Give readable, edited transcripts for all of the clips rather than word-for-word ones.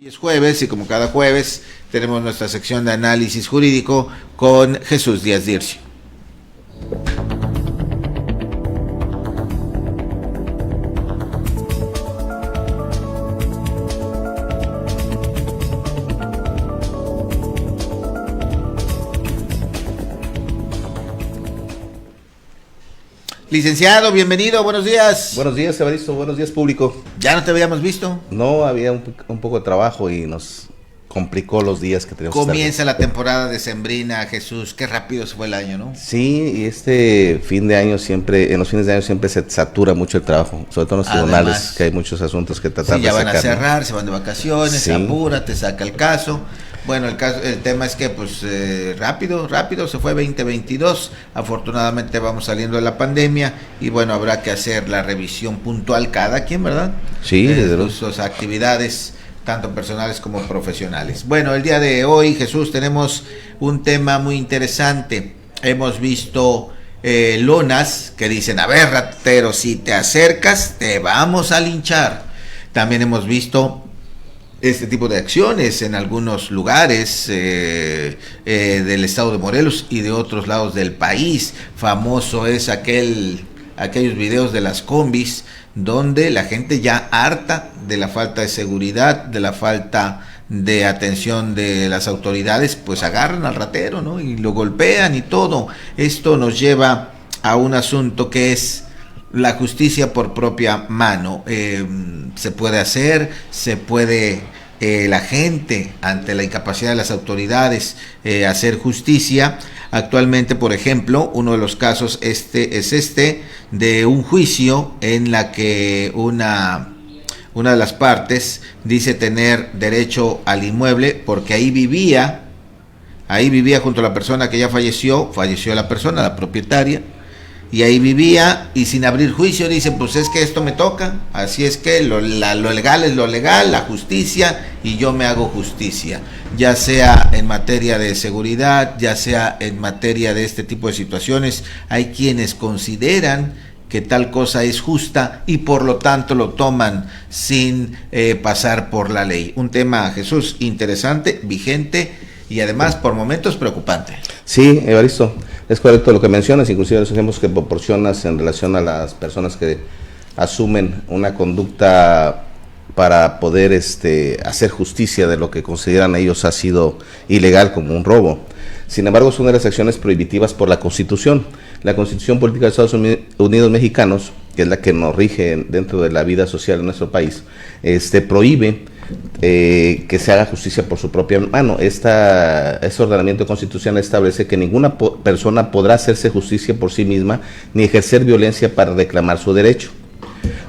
Hoy es jueves y como cada jueves tenemos nuestra sección de análisis jurídico con Jesús Díaz Dircio. Licenciado, bienvenido, buenos días. Buenos días, Evaristo, buenos días, público. ¿Ya no te habíamos visto? No, había un poco de trabajo y nos complicó los días que teníamos. Comienza la temporada decembrina, Jesús, qué rápido se fue el año, ¿no? Sí, y este fin de año siempre, en los fines de año siempre se satura mucho el trabajo, sobre todo en los tribunales, que hay muchos asuntos que tratar de sacar. Ya van a cerrar, se van de vacaciones, sí. Se apura, te saca el caso. Bueno, el tema es que pues rápido se fue 2022, afortunadamente vamos saliendo de la pandemia y bueno, habrá que hacer la revisión puntual cada quien, ¿verdad? Sí, de sus actividades, tanto personales como profesionales. Bueno, el día de hoy, Jesús, tenemos un tema muy interesante. Hemos visto lonas que dicen, a ver, ratero, si te acercas, te vamos a linchar. También hemos visto este tipo de acciones en algunos lugares del estado de Morelos y de otros lados del país. Famoso es aquellos videos de las combis donde la gente ya harta de la falta de seguridad, de la falta de atención de las autoridades, pues agarran al ratero, ¿no? Y lo golpean y todo. Esto nos lleva a un asunto que es la justicia por propia mano. Se puede hacer, se puede la gente, ante la incapacidad de las autoridades, hacer justicia. Actualmente, por ejemplo, uno de los casos es de un juicio en la que una de las partes dice tener derecho al inmueble porque ahí vivía junto a la persona que ya falleció la persona, la propietaria, y ahí vivía, y sin abrir juicio dice, pues es que esto me toca, así es que lo legal es lo legal, la justicia, y yo me hago justicia, ya sea en materia de seguridad, ya sea en materia de este tipo de situaciones. Hay quienes consideran que tal cosa es justa y por lo tanto lo toman sin pasar por la ley. Un tema, Jesús, interesante, vigente y además por momentos preocupante. Sí, Evaristo, es correcto lo que mencionas, inclusive los ejemplos que proporcionas en relación a las personas que asumen una conducta para poder hacer justicia de lo que consideran ellos ha sido ilegal, como un robo. Sin embargo, son de las acciones prohibitivas por la Constitución. La Constitución Política de Estados Unidos Mexicanos, que es la que nos rige dentro de la vida social en nuestro país, prohíbe que se haga justicia por su propia mano. Este ordenamiento constitucional establece que ninguna persona podrá hacerse justicia por sí misma ni ejercer violencia para reclamar su derecho.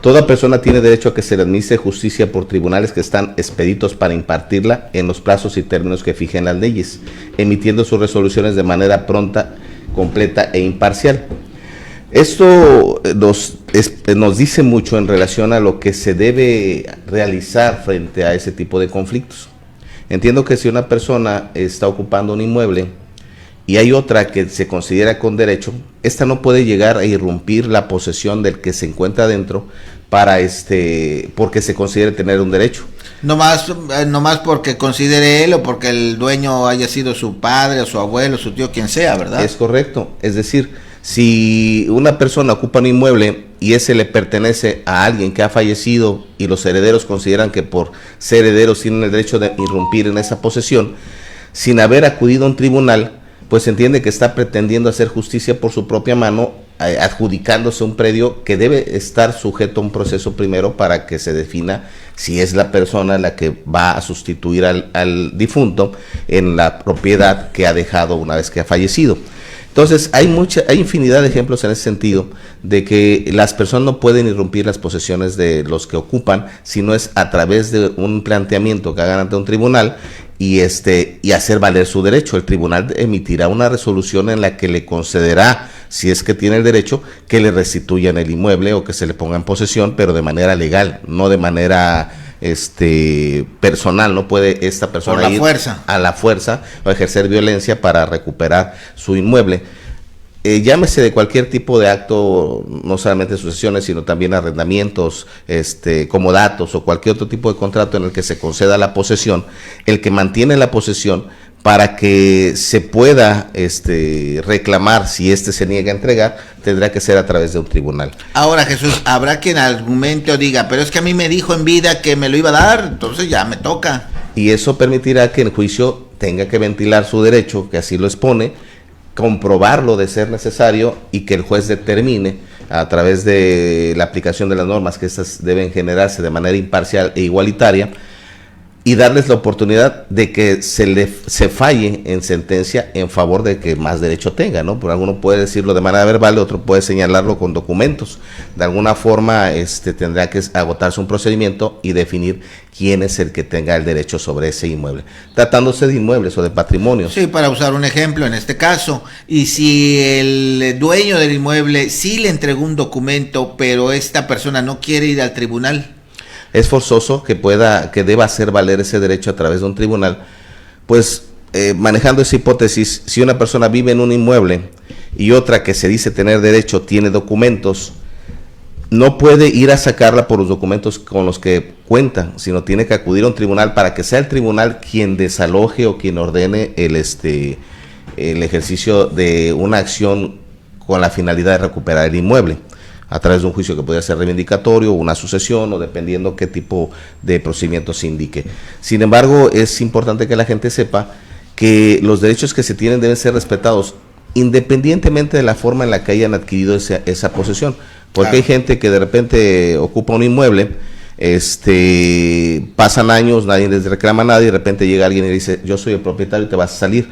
Toda persona tiene derecho a que se le administre justicia por tribunales que están expeditos para impartirla en los plazos y términos que fijen las leyes, emitiendo sus resoluciones de manera pronta, completa e imparcial. Esto nos dice mucho en relación a lo que se debe realizar frente a ese tipo de conflictos. Entiendo que si una persona está ocupando un inmueble y hay otra que se considera con derecho, esta no puede llegar a irrumpir la posesión del que se encuentra dentro porque se considere tener un derecho. No más porque considere él o porque el dueño haya sido su padre o su abuelo, su tío, quien sea, ¿verdad? Es correcto, es decir, si una persona ocupa un inmueble y ese le pertenece a alguien que ha fallecido y los herederos consideran que por ser herederos tienen el derecho de irrumpir en esa posesión, sin haber acudido a un tribunal, pues se entiende que está pretendiendo hacer justicia por su propia mano, adjudicándose un predio que debe estar sujeto a un proceso primero para que se defina si es la persona la que va a sustituir al difunto en la propiedad que ha dejado una vez que ha fallecido. Entonces, hay infinidad de ejemplos en ese sentido de que las personas no pueden irrumpir las posesiones de los que ocupan, sino es a través de un planteamiento que hagan ante un tribunal y hacer valer su derecho. El tribunal emitirá una resolución en la que le concederá, si es que tiene el derecho, que le restituyan el inmueble o que se le ponga en posesión, pero de manera legal, no de manera personal. No puede esta persona ir a la fuerza o ejercer violencia para recuperar su inmueble. llámese de cualquier tipo de acto, no solamente sucesiones, sino también arrendamientos, comodatos o cualquier otro tipo de contrato en el que se conceda la posesión, el que mantiene la posesión para que se pueda reclamar si se niega a entregar, tendrá que ser a través de un tribunal. Ahora, Jesús, habrá quien en algún momento diga, pero es que a mí me dijo en vida que me lo iba a dar, entonces ya me toca. Y eso permitirá que el juicio tenga que ventilar su derecho, que así lo expone, comprobarlo de ser necesario y que el juez determine a través de la aplicación de las normas, que estas deben generarse de manera imparcial e igualitaria, y darles la oportunidad de que se falle en sentencia en favor de que más derecho tenga, ¿no? Porque alguno puede decirlo de manera verbal, otro puede señalarlo con documentos. De alguna forma tendrá que agotarse un procedimiento y definir quién es el que tenga el derecho sobre ese inmueble, tratándose de inmuebles o de patrimonios. Sí, para usar un ejemplo en este caso, y si el dueño del inmueble sí le entregó un documento, pero esta persona no quiere ir al tribunal, es forzoso que deba hacer valer ese derecho a través de un tribunal, pues manejando esa hipótesis, si una persona vive en un inmueble y otra que se dice tener derecho tiene documentos, no puede ir a sacarla por los documentos con los que cuenta, sino tiene que acudir a un tribunal para que sea el tribunal quien desaloje o quien ordene el ejercicio de una acción con la finalidad de recuperar el inmueble, a través de un juicio que podría ser reivindicatorio, una sucesión o dependiendo qué tipo de procedimiento se indique. Sin embargo, es importante que la gente sepa que los derechos que se tienen deben ser respetados independientemente de la forma en la que hayan adquirido esa posesión, porque hay gente que de repente ocupa un inmueble, pasan años, nadie les reclama nada y de repente llega alguien y dice, yo soy el propietario y te vas a salir.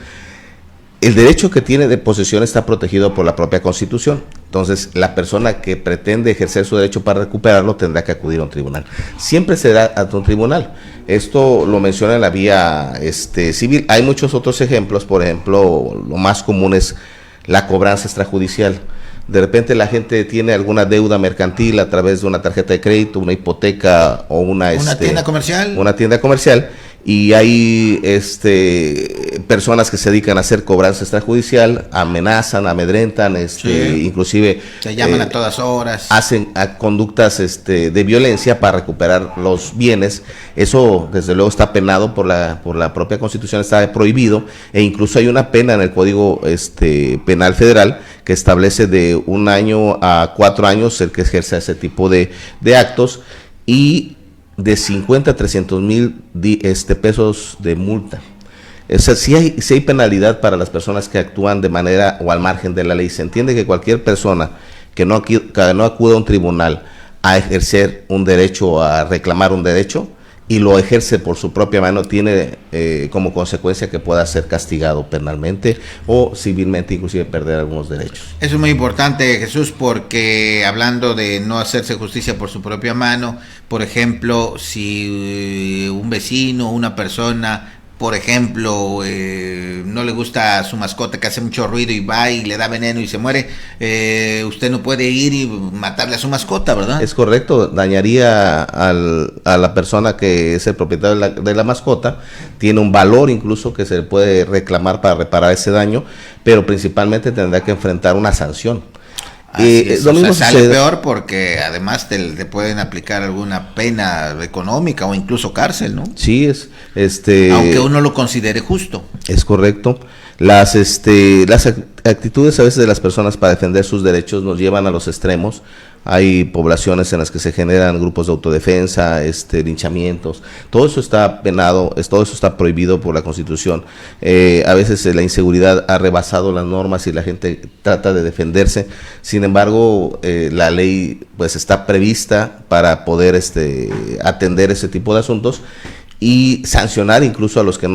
El derecho que tiene de posesión está protegido por la propia Constitución. Entonces, la persona que pretende ejercer su derecho para recuperarlo tendrá que acudir a un tribunal. Siempre será ante un tribunal. Esto lo menciona en la vía civil. Hay muchos otros ejemplos. Por ejemplo, lo más común es la cobranza extrajudicial. De repente la gente tiene alguna deuda mercantil a través de una tarjeta de crédito, una hipoteca o una tienda comercial. Una tienda comercial. Y hay personas que se dedican a hacer cobranza extrajudicial, amenazan, amedrentan, sí. Inclusive se llaman a todas horas, hacen conductas de violencia para recuperar los bienes. Eso desde luego está penado por la propia Constitución, está prohibido, e incluso hay una pena en el Código Penal Federal que establece de 1 año a 4 años el que ejerza ese tipo de actos, y de 50 a 300,000 pesos de multa. O sea, sí hay penalidad para las personas que actúan de manera o al margen de la ley. Se entiende que cualquier persona que no acuda a un tribunal a ejercer un derecho, a reclamar un derecho, y lo ejerce por su propia mano, tiene como consecuencia que pueda ser castigado penalmente o civilmente, inclusive perder algunos derechos. Eso es muy importante, Jesús, porque hablando de no hacerse justicia por su propia mano, por ejemplo, si un vecino, una persona, por ejemplo, no le gusta a su mascota que hace mucho ruido y va y le da veneno y se muere, usted no puede ir y matarle a su mascota, ¿verdad? Es correcto, dañaría a la persona que es el propietario de la mascota, tiene un valor incluso que se le puede reclamar para reparar ese daño, pero principalmente tendrá que enfrentar una sanción. Lo mismo sale peor porque además te pueden aplicar alguna pena económica o incluso cárcel, ¿no? Sí, aunque uno lo considere justo. Es correcto. Las actitudes a veces de las personas para defender sus derechos nos llevan a los extremos. Hay poblaciones en las que se generan grupos de autodefensa, linchamientos. Todo eso está penado, todo eso está prohibido por la Constitución. A veces la inseguridad ha rebasado las normas y la gente trata de defenderse. Sin embargo, la ley pues está prevista para poder atender ese tipo de asuntos y sancionar incluso a los que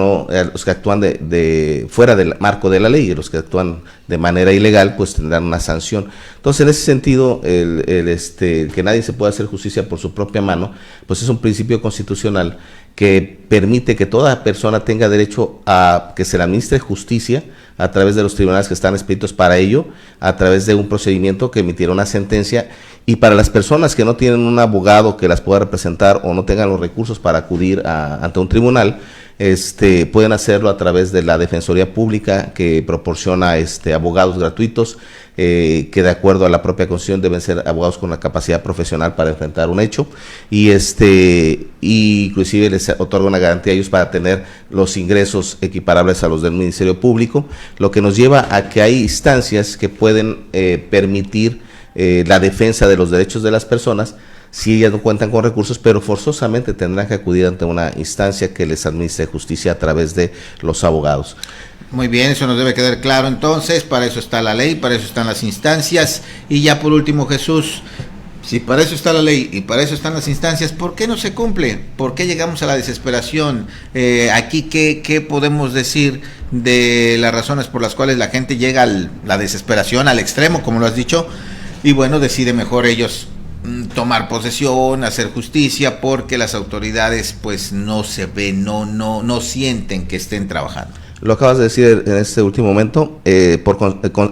actúan de fuera del marco de la ley, y los que actúan de manera ilegal pues tendrán una sanción. Entonces, en ese sentido, que nadie se pueda hacer justicia por su propia mano, pues es un principio constitucional que permite que toda persona tenga derecho a que se le administre justicia a través de los tribunales que están expeditos para ello, a través de un procedimiento que emitiera una sentencia. Y para las personas que no tienen un abogado que las pueda representar o no tengan los recursos para acudir ante un tribunal, pueden hacerlo a través de la Defensoría Pública, que proporciona abogados gratuitos, que de acuerdo a la propia Constitución deben ser abogados con la capacidad profesional para enfrentar un hecho, y inclusive les otorga una garantía a ellos para tener los ingresos equiparables a los del Ministerio Público, lo que nos lleva a que hay instancias que pueden permitir la defensa de los derechos de las personas si ellas no cuentan con recursos, pero forzosamente tendrán que acudir ante una instancia que les administre justicia a través de los abogados. Muy bien, eso nos debe quedar claro entonces, para eso está la ley, para eso están las instancias. Y ya por último, Jesús, si para eso está la ley y para eso están las instancias, ¿por qué no se cumple? ¿Por qué llegamos a la desesperación? Aquí, ¿qué podemos decir de las razones por las cuales la gente llega a la desesperación, al extremo, como lo has dicho? Y bueno, decide mejor ellos tomar posesión, hacer justicia, porque las autoridades pues no se ven, no sienten que estén trabajando. Lo acabas de decir en este último momento,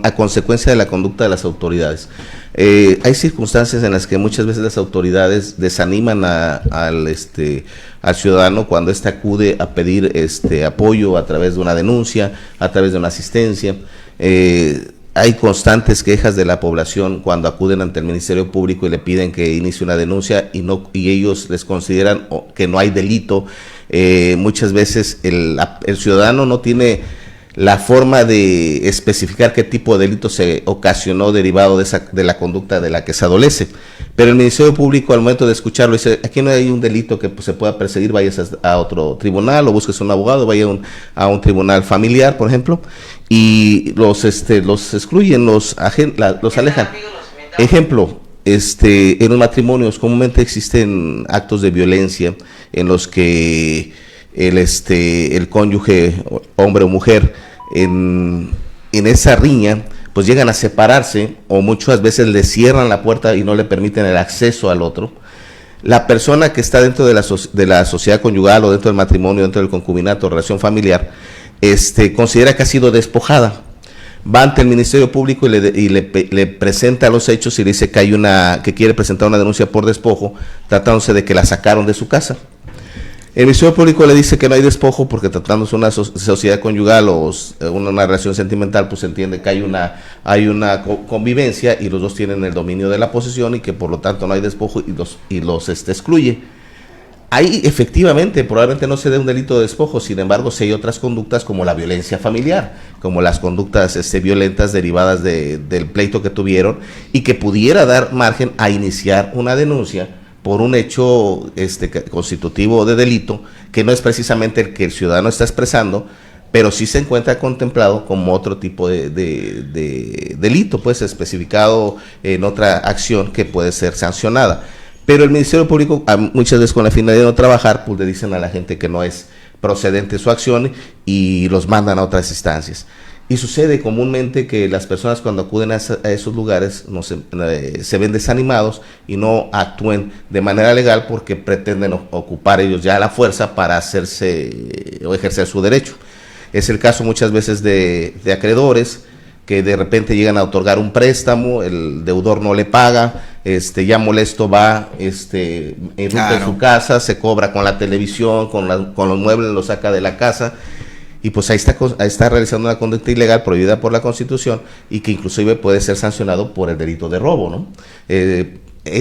a consecuencia de la conducta de las autoridades. Hay circunstancias en las que muchas veces las autoridades desaniman al ciudadano cuando éste acude a pedir apoyo a través de una denuncia, a través de una asistencia. Hay constantes quejas de la población cuando acuden ante el Ministerio Público y le piden que inicie una denuncia y ellos les consideran que no hay delito. Muchas veces el ciudadano no tiene la forma de especificar qué tipo de delito se ocasionó derivado de la conducta de la que se adolece. Pero el Ministerio Público, al momento de escucharlo, dice: aquí no hay un delito que se pueda perseguir, vayas a otro tribunal o busques un abogado, vaya a un tribunal familiar, por ejemplo, y los excluyen, los alejan. Ejemplo, en los matrimonios comúnmente existen actos de violencia en los que el cónyuge, hombre o mujer, en esa riña, pues llegan a separarse, o muchas veces le cierran la puerta y no le permiten el acceso al otro. La persona que está dentro de la sociedad conyugal o dentro del matrimonio, dentro del concubinato, relación familiar, considera que ha sido despojada. Va ante el Ministerio Público y le presenta los hechos y le dice que quiere presentar una denuncia por despojo, tratándose de que la sacaron de su casa. El Ministerio Público le dice que no hay despojo porque tratándose de una sociedad conyugal o una relación sentimental, pues se entiende que hay una convivencia y los dos tienen el dominio de la posesión y que por lo tanto no hay despojo y los excluye. Ahí efectivamente probablemente no se dé un delito de despojo, sin embargo si hay otras conductas como la violencia familiar, como las conductas violentas derivadas del pleito que tuvieron y que pudiera dar margen a iniciar una denuncia por un hecho constitutivo de delito, que no es precisamente el que el ciudadano está expresando, pero sí se encuentra contemplado como otro tipo de delito, pues especificado en otra acción que puede ser sancionada. Pero el Ministerio Público, muchas veces con la finalidad de no trabajar, pues le dicen a la gente que no es procedente su acción y los mandan a otras instancias. Y sucede comúnmente que las personas cuando acuden a esos lugares se ven desanimados y no actúen de manera legal porque pretenden ocupar ellos ya la fuerza para hacerse o ejercer su derecho. Es el caso muchas veces de acreedores que de repente llegan a otorgar un préstamo, el deudor no le paga, ya molesto va, irrumpe en su casa, se cobra con la televisión, con los muebles, lo saca de la casa. Y pues ahí está realizando una conducta ilegal prohibida por la Constitución y que inclusive puede ser sancionado por el delito de robo, ¿no?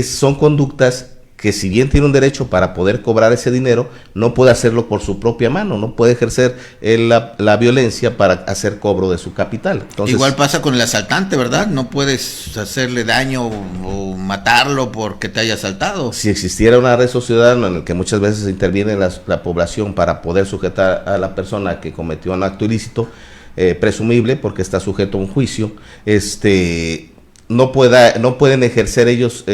Son conductas que si bien tiene un derecho para poder cobrar ese dinero, no puede hacerlo por su propia mano, no puede ejercer la violencia para hacer cobro de su capital. Entonces, igual pasa con el asaltante, ¿verdad? No puedes hacerle daño o matarlo porque te haya asaltado. Si existiera una arresto ciudadano en el que muchas veces interviene la población para poder sujetar a la persona que cometió un acto ilícito, presumible porque está sujeto a un juicio, no pueden ejercer ellos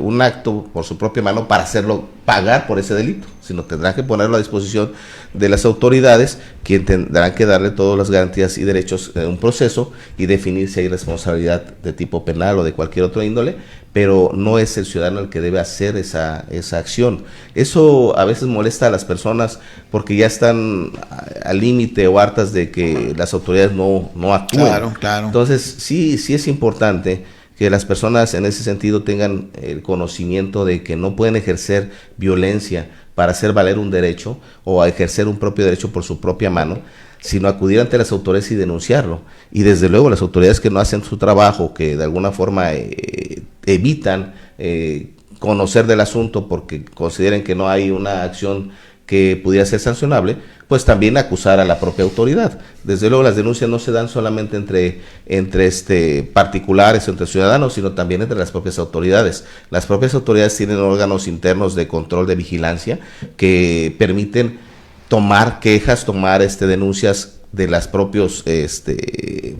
un acto por su propia mano para hacerlo pagar por ese delito, sino tendrán que ponerlo a disposición de las autoridades, quien tendrán que darle todas las garantías y derechos de un proceso y definir si hay responsabilidad de tipo penal o de cualquier otra índole, pero no es el ciudadano el que debe hacer esa acción. Eso a veces molesta a las personas porque ya están al límite o hartas de que las autoridades no actúen. Claro. Entonces sí es importante que las personas en ese sentido tengan el conocimiento de que no pueden ejercer violencia para hacer valer un derecho o a ejercer un propio derecho por su propia mano, sino acudir ante las autoridades y denunciarlo. Y desde luego las autoridades que no hacen su trabajo, que de alguna forma evitan conocer del asunto porque consideren que no hay una acción que pudiera ser sancionable, pues también acusar a la propia autoridad. Desde luego las denuncias no se dan solamente entre particulares o entre ciudadanos, sino también entre las propias autoridades. Las propias autoridades tienen órganos internos de control de vigilancia que permiten tomar quejas, tomar denuncias de los propios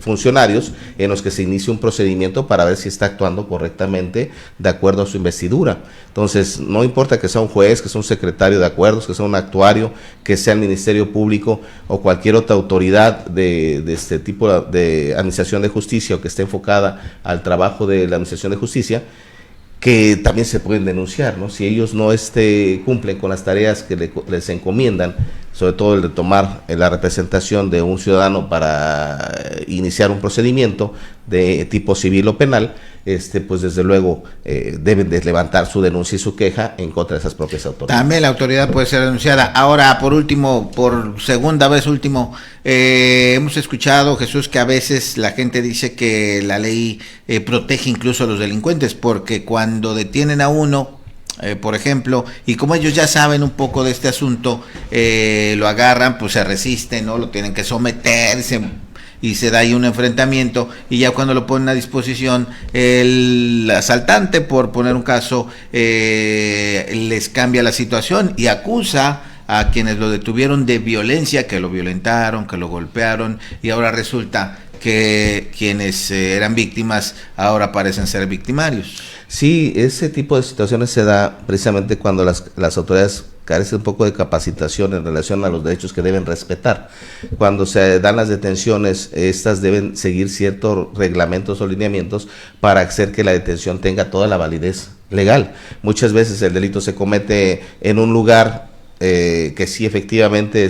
funcionarios en los que se inicia un procedimiento para ver si está actuando correctamente de acuerdo a su investidura. Entonces, no importa que sea un juez, que sea un secretario de acuerdos, que sea un actuario, que sea el Ministerio Público o cualquier otra autoridad de este tipo de administración de justicia o que esté enfocada al trabajo de la administración de justicia, que también se pueden denunciar, ¿no? Si ellos no cumplen con las tareas que les encomiendan, sobre todo el de tomar la representación de un ciudadano para iniciar un procedimiento de tipo civil o penal, pues desde luego deben de levantar su denuncia y su queja en contra de esas propias autoridades. También la autoridad puede ser denunciada. Ahora, por último, por segunda vez hemos escuchado, Jesús, que a veces la gente dice que la ley protege incluso a los delincuentes, porque cuando detienen a uno, por ejemplo, y como ellos ya saben un poco de este asunto, lo agarran, pues se resisten, ¿no? Lo tienen que someter, y se da ahí un enfrentamiento, y ya cuando lo ponen a disposición, el asaltante, por poner un caso, les cambia la situación y acusa a quienes lo detuvieron de violencia, que lo violentaron, que lo golpearon, y ahora resulta que quienes eran víctimas ahora parecen ser victimarios. Sí, ese tipo de situaciones se da precisamente cuando las autoridades carecen un poco de capacitación en relación a los derechos que deben respetar. Cuando se dan las detenciones, estas deben seguir ciertos reglamentos o lineamientos para hacer que la detención tenga toda la validez legal. Muchas veces el delito se comete en un lugar que sí efectivamente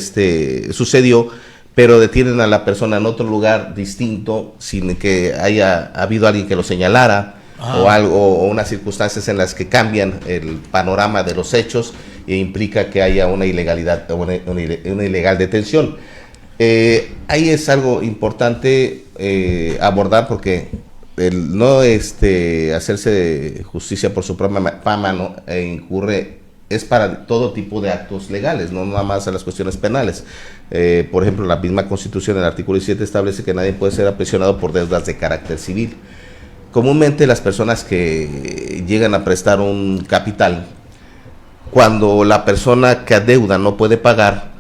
sucedió, pero detienen a la persona en otro lugar distinto sin que haya habido alguien que lo señalara. O algo, o unas circunstancias en las que cambian el panorama de los hechos e implica que haya una ilegalidad, una ilegal detención. Ahí es algo importante abordar, porque el no hacerse justicia por su propia mano es para todo tipo de actos legales, no nada más a las cuestiones penales. Por ejemplo, la misma Constitución, el artículo 17, establece que nadie puede ser aprisionado por deudas de carácter civil. Comúnmente las personas que llegan a prestar un capital, cuando la persona que adeuda no puede pagar,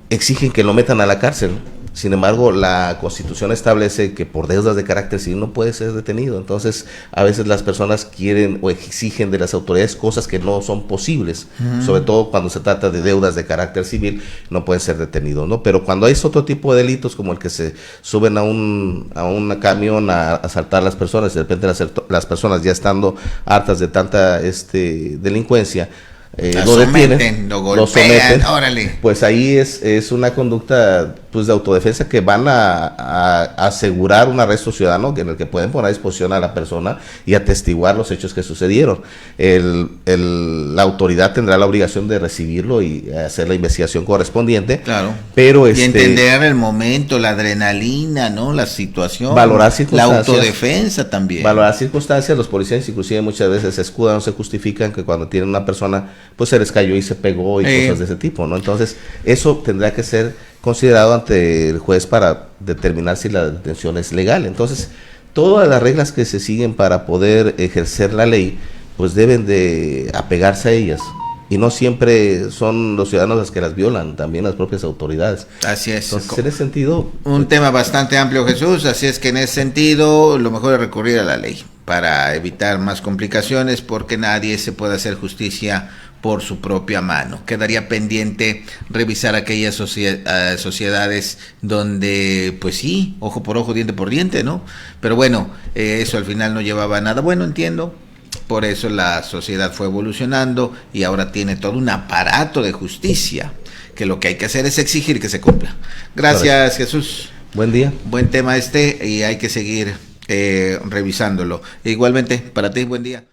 exigen que lo metan a la cárcel. Sin embargo, la Constitución establece que por deudas de carácter civil no puede ser detenido. Entonces, a veces las personas quieren o exigen de las autoridades cosas que no son posibles, sobre todo cuando se trata de deudas de carácter civil, no pueden ser detenidos, ¿no? Pero cuando hay otro tipo de delitos, como el que se suben a un camión a asaltar a las personas, y de repente las personas ya estando hartas de tanta delincuencia, lo detienen, lo golpean, órale. Pues ahí es una conducta pues de autodefensa, que van a asegurar un arresto ciudadano en el que pueden poner a disposición a la persona y atestiguar los hechos que sucedieron. La autoridad tendrá la obligación de recibirlo y hacer la investigación correspondiente. Claro. Pero y entender el momento, la adrenalina, ¿no? La situación. Valorar circunstancias. La autodefensa también. Valorar circunstancias. Los policías inclusive muchas veces se escudan o se justifican que cuando tienen una persona pues se les cayó y se pegó y cosas de ese tipo, ¿no? Entonces, eso tendrá que ser considerado ante el juez para determinar si la detención es legal. Entonces, todas las reglas que se siguen para poder ejercer la ley, pues deben de apegarse a ellas. Y no siempre son los ciudadanos los que las violan, también las propias autoridades. Así es. Entonces, en ese sentido... Un tema bastante amplio, Jesús, así es que en ese sentido lo mejor es recurrir a la ley para evitar más complicaciones, porque nadie se puede hacer justicia por su propia mano. Quedaría pendiente revisar aquellas sociedades donde, pues sí, ojo por ojo, diente por diente, ¿no? Pero bueno, eso al final no llevaba a nada bueno, entiendo. Por eso la sociedad fue evolucionando y ahora tiene todo un aparato de justicia, que lo que hay que hacer es exigir que se cumpla. Gracias, Jesús. Buen día. Buen tema y hay que seguir revisándolo. Igualmente, para ti, buen día.